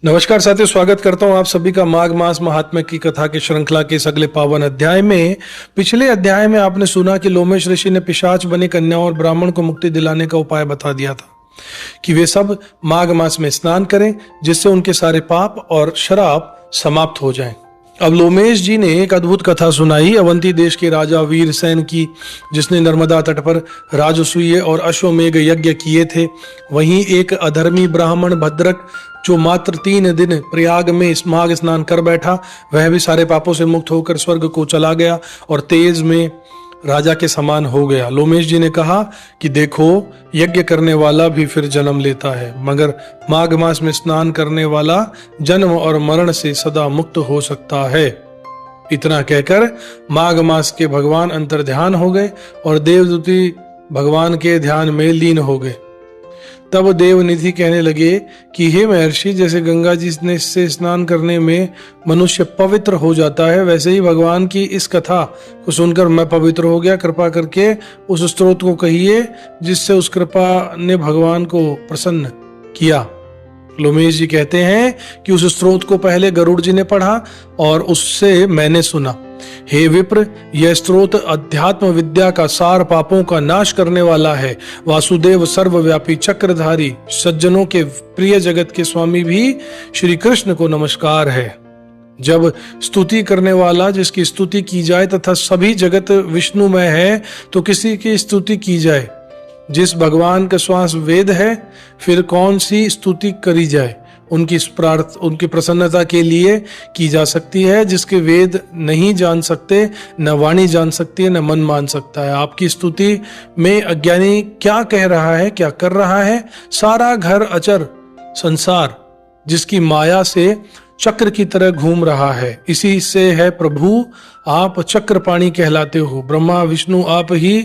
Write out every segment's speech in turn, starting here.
नमस्कार साथियों, स्वागत करता हूं आप सभी का माघ मास महात्म्य की कथा की श्रृंखला के इस अगले पावन अध्याय में। पिछले अध्याय में आपने सुना कि लोमेश ऋषि ने पिशाच बनी कन्याओं और ब्राह्मण को मुक्ति दिलाने का उपाय बता दिया था कि वे सब माघ मास में स्नान करें, जिससे उनके सारे पाप और शराब समाप्त हो जाएं। अब लोमेश जी ने एक अद्भुत कथा सुनाई अवंती देश के राजा वीरसेन की, जिसने नर्मदा तट पर राजसूय और अश्वमेघ यज्ञ किए थे। वहीं एक अधर्मी ब्राह्मण भद्रक, जो मात्र 3 दिन प्रयाग में माघ स्नान कर बैठा, वह भी सारे पापों से मुक्त होकर स्वर्ग को चला गया और तेज में राजा के समान हो गया। लोमेश जी ने कहा कि देखो, यज्ञ करने वाला भी फिर जन्म लेता है, मगर माघ मास में स्नान करने वाला जन्म और मरण से सदा मुक्त हो सकता है। इतना कहकर माघ मास के भगवान अंतर्ध्यान हो गए और देवदूती भगवान के ध्यान में लीन हो गए। तब देवनिधि कहने लगे कि हे महर्षि, जैसे गंगा जी ने इससे स्नान करने में मनुष्य पवित्र हो जाता है, वैसे ही भगवान की इस कथा को सुनकर मैं पवित्र हो गया। कृपा करके उस स्त्रोत को कहिए जिससे उस कृपा ने भगवान को प्रसन्न किया। लोमेश जी कहते हैं कि उस स्त्रोत को पहले गरुड़ जी ने पढ़ा और उससे मैंने सुना। हे विप्र, यह स्त्रोत अध्यात्म विद्या का सार, पापों का नाश करने वाला है। वासुदेव सर्वव्यापी चक्रधारी सज्जनों के प्रिय जगत के स्वामी भी श्री कृष्ण को नमस्कार है। जब स्तुति करने वाला जिसकी स्तुति की जाए तथा सभी जगत विष्णुमय है, तो किसी की स्तुति की जाए। जिस भगवान का श्वास वेद है, फिर कौन सी स्तुति करी जाए। उनकी प्रसन्नता के लिए की जा सकती है। जिसके वेद नहीं जान सकते, न वाणी जान सकती है, न मन मान सकता है। आपकी स्तुति में अज्ञानी क्या कह रहा है, क्या कर रहा है? सारा घर अचर संसार जिसकी माया से चक्र की तरह घूम रहा है, इसी से है प्रभु, आप चक्रपाणी कहलाते हो। ब्रह्मा विष्णु आप ही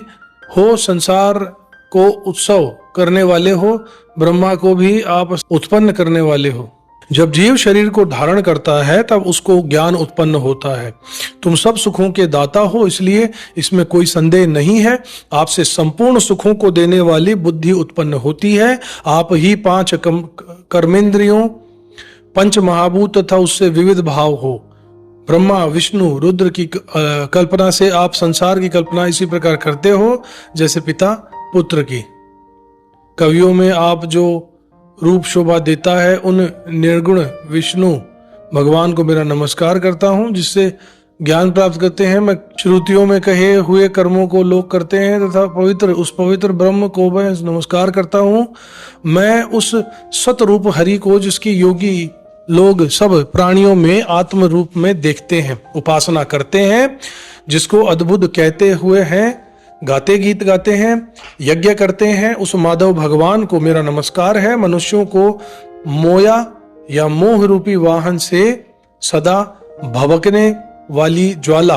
हो, संसार को उत्सव करने वाले हो, ब्रह्मा को भी आप उत्पन्न करने वाले हो। जब जीव शरीर को धारण करता है तब उसको ज्ञान उत्पन्न होता है। तुम सब सुखों के दाता हो, इसलिए इसमें कोई संदेह नहीं है। आपसे संपूर्ण सुखों को देने वाली बुद्धि उत्पन्न होती है। आप ही 5 कर्मेंद्रियों, पंच महाभूत तथा उससे विविध भाव हो। ब्रह्मा विष्णु रुद्र की कल्पना से आप संसार की कल्पना इसी प्रकार करते हो जैसे पिता पुत्र की। कवियों में आप जो रूप शोभा देता है, उन निर्गुण विष्णु भगवान को मेरा नमस्कार करता हूँ, जिससे ज्ञान प्राप्त करते हैं। मैं श्रुतियों में कहे हुए कर्मों को लोग करते हैं तथा उस पवित्र ब्रह्म को मैं नमस्कार करता हूँ। मैं उस सतरूप हरि को, जिसकी योगी लोग सब प्राणियों में आत्म रूप में देखते हैं, उपासना करते हैं, जिसको अद्भुत कहते हुए हैं, गाते गीत गाते हैं, यज्ञ करते हैं, उस माधव भगवान को मेरा नमस्कार है। मनुष्यों को मोया या मोह रूपी वाहन से सदा भभकने वाली ज्वाला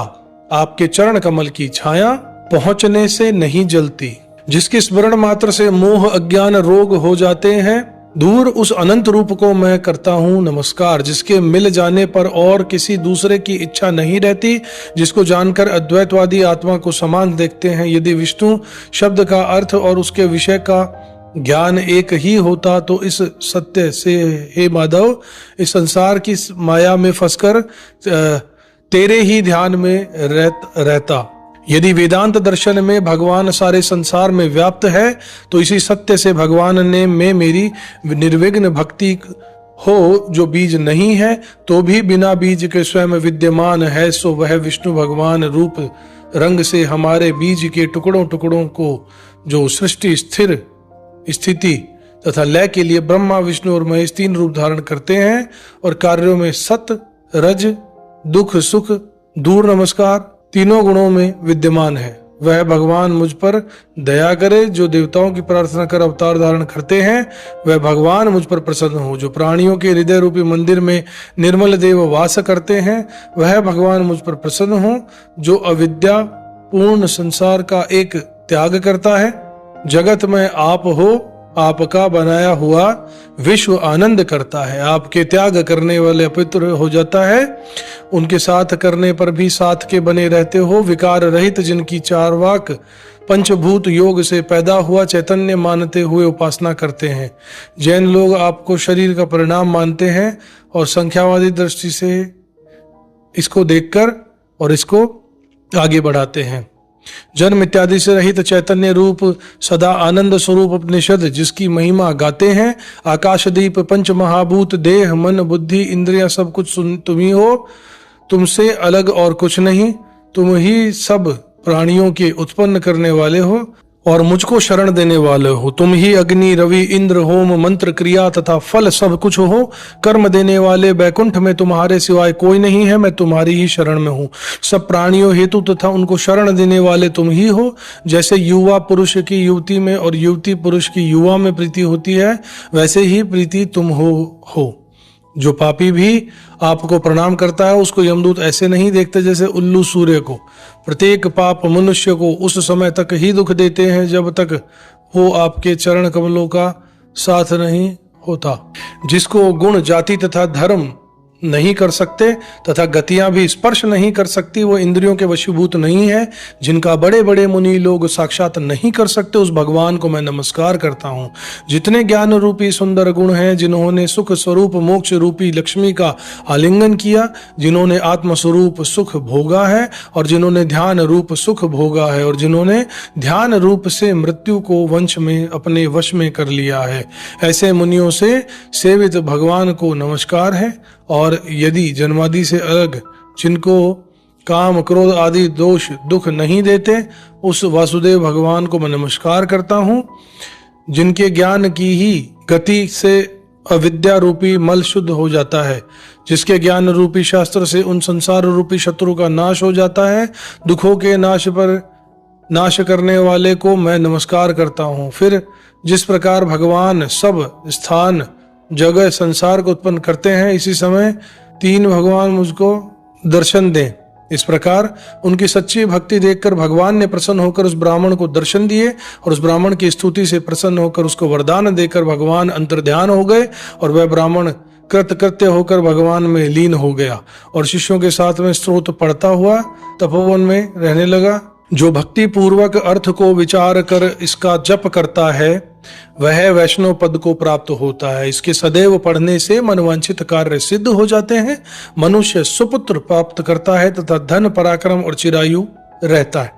आपके चरण कमल की छाया पहुंचने से नहीं जलती। जिसके स्मरण मात्र से मोह अज्ञान रोग हो जाते हैं, दूर उस अनंत रूप को मैं करता हूँ नमस्कार। जिसके मिल जाने पर और किसी दूसरे की इच्छा नहीं रहती, जिसको जानकर अद्वैतवादी आत्मा को समान देखते हैं। यदि विष्णु शब्द का अर्थ और उसके विषय का ज्ञान एक ही होता, तो इस सत्य से हे माधव, इस संसार की माया में फंसकर तेरे ही ध्यान में रहता। यदि वेदांत दर्शन में भगवान सारे संसार में व्याप्त है, तो इसी सत्य से भगवान ने में मेरी निर्विघ्न भक्ति हो। जो बीज नहीं है तो भी बिना बीज के स्वयं विद्यमान है, सो वह विष्णु भगवान रूप रंग से हमारे बीज के टुकड़ों टुकड़ों को, जो सृष्टि स्थिर स्थिति तथा लय के लिए ब्रह्मा विष्णु और महेश 3 रूप धारण करते हैं और कार्यों में सत रज दुख सुख दूर नमस्कार तीनों गुणों में विद्यमान है। वह भगवान मुझ पर दया करे। जो देवताओं की प्रार्थना कर अवतार धारण करते हैं, वह भगवान मुझ पर प्रसन्न हो। जो प्राणियों के हृदय रूपी मंदिर में निर्मल देव वास करते हैं, वह भगवान मुझ पर प्रसन्न हो। जो अविद्या पूर्ण संसार का एक त्याग करता है, जगत में आप हो, आपका बनाया हुआ विश्व आनंद करता है। आपके त्याग करने वाले अपवित्र हो जाता है, उनके साथ करने पर भी साथ के बने रहते हो। विकार रहित जिनकी चारवाक पंचभूत योग से पैदा हुआ चैतन्य मानते हुए उपासना करते हैं। जैन लोग आपको शरीर का परिणाम मानते हैं और संख्यावादी दृष्टि से इसको देखकर और इसको आगे बढ़ाते हैं। जन्म इत्यादि से रहित चैतन्य रूप सदा आनंद स्वरूप उपनिषद जिसकी महिमा गाते हैं। आकाशदीप पंच महाभूत देह मन बुद्धि इंद्रियां सब कुछ तुम ही हो, तुमसे अलग और कुछ नहीं। तुम ही सब प्राणियों के उत्पन्न करने वाले हो और मुझको शरण देने वाले हो। तुम ही अग्नि रवि इंद्र होम मंत्र क्रिया तथा फल सब कुछ हो। कर्म देने वाले बैकुंठ में तुम्हारे सिवाय कोई नहीं है, मैं तुम्हारी ही शरण में हूँ। सब प्राणियों हेतु तथा उनको शरण देने वाले तुम ही हो। जैसे युवा पुरुष की युवती में और युवती पुरुष की युवा में प्रीति होती है, वैसे ही प्रीति तुम हो। जो पापी भी आपको प्रणाम करता है उसको यमदूत ऐसे नहीं देखते जैसे उल्लू सूर्य को। प्रत्येक पाप मनुष्य को उस समय तक ही दुख देते हैं जब तक वो आपके चरण कमलों का साथ नहीं होता। जिसको गुण जाति तथा धर्म नहीं कर सकते तथा गतियां भी स्पर्श नहीं कर सकती, वो इंद्रियों के वशीभूत नहीं है। जिनका बड़े बड़े मुनि लोग साक्षात नहीं कर सकते, उस भगवान को मैं नमस्कार करता हूँ। जितने ज्ञान रूपी सुंदर गुण हैं, जिन्होंने सुख स्वरूप मोक्ष रूपी लक्ष्मी का आलिंगन किया, जिन्होंने आत्म स्वरूप सुख भोगा है और जिन्होंने ध्यान रूप सुख भोगा है और जिन्होंने ध्यान रूप से मृत्यु को वंश में अपने वश में कर लिया है, ऐसे मुनियों से सेवित भगवान को नमस्कार है। और यदि जन्मादि से अलग जिनको काम क्रोध आदि दोष दुख नहीं देते, उस वासुदेव भगवान को मैं नमस्कार करता हूँ। जिनके ज्ञान की ही गति से अविद्या रूपी मल शुद्ध हो जाता है, जिसके ज्ञान रूपी शास्त्र से उन संसार रूपी शत्रु का नाश हो जाता है, दुखों के नाश पर नाश करने वाले को मैं नमस्कार करता हूँ। फिर जिस प्रकार भगवान सब स्थान जगह संसार को उत्पन्न करते हैं, इसी समय तीन भगवान मुझको दर्शन दें। इस प्रकार उनकी सच्ची भक्ति देखकर भगवान ने प्रसन्न होकर उस ब्राह्मण को दर्शन दिए और उस ब्राह्मण की स्तुति से प्रसन्न होकर उसको वरदान देकर भगवान अंतर्ध्यान हो गए और वह ब्राह्मण कृतकृत्य होकर भगवान में लीन हो गया और शिष्यों के साथ में स्तोत्र पढ़ता हुआ तपोवन में रहने लगा। जो भक्ति पूर्वक अर्थ को विचार कर इसका जप करता है, वह वैष्णव पद को प्राप्त होता है। इसके सदैव पढ़ने से मनवांछित कार्य सिद्ध हो जाते हैं। मनुष्य सुपुत्र प्राप्त करता है तथा धन पराक्रम और चिरायु रहता है।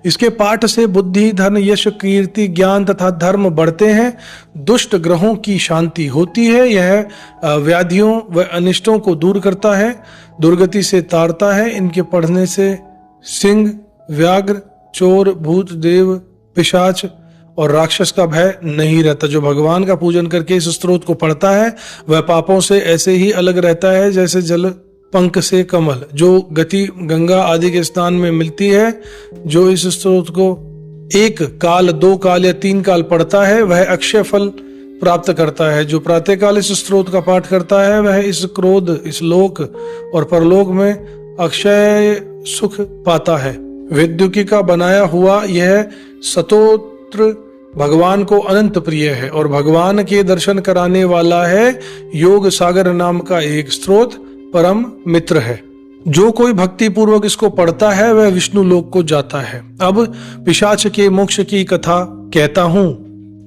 इसके पाठ से बुद्धि धन यश कीर्ति ज्ञान तथा धर्म बढ़ते हैं। दुष्ट ग्रहों की शांति होती है। यह व्याधियों व अनिष्टों को दूर करता है, दुर्गति से तारता है। इनके पढ़ने से सिंह व्याघ्र चोर भूत देव पिशाच और राक्षस का भय नहीं रहता। जो भगवान का पूजन करके इस स्तोत्र को पढ़ता है वह पापों से ऐसे ही अलग रहता है जैसे जल पंख से कमल। जो गति गंगा आदि के स्थान में मिलती है, जो इस स्तोत्र को एक काल दो काल या तीन काल पढ़ता है वह अक्षय फल प्राप्त करता है। जो प्रातः काल इस स्तोत्र का पाठ करता है वह इस क्रोध इस लोक और परलोक में अक्षय सुख पाता है। वेद्युकी का बनाया हुआ यह स्तोत्र भगवान को अनंत प्रिय है और भगवान के दर्शन कराने वाला है। योग सागर नाम का एक स्रोत परम मित्र है। जो कोई भक्ति पूर्वक इसको पढ़ता है वह विष्णु लोक को जाता है। अब पिशाच के मोक्ष की कथा कहता हूं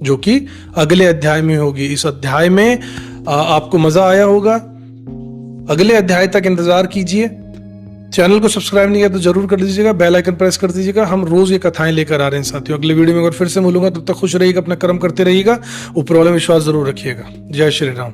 जो कि अगले अध्याय में होगी। इस अध्याय में आपको मजा आया होगा। अगले अध्याय तक इंतजार कीजिए। चैनल को सब्सक्राइब नहीं किया तो जरूर कर लीजिएगा, बेल आइकन प्रेस कर दीजिएगा। हम रोज ये कथाएं लेकर आ रहे हैं साथियों। अगले वीडियो में अगर फिर से मिलूंगा तब तक खुश रहिएगा, अपना कर्म करते रहिएगा, ऊपर वाले विश्वास जरूर रखिएगा। जय श्री राम।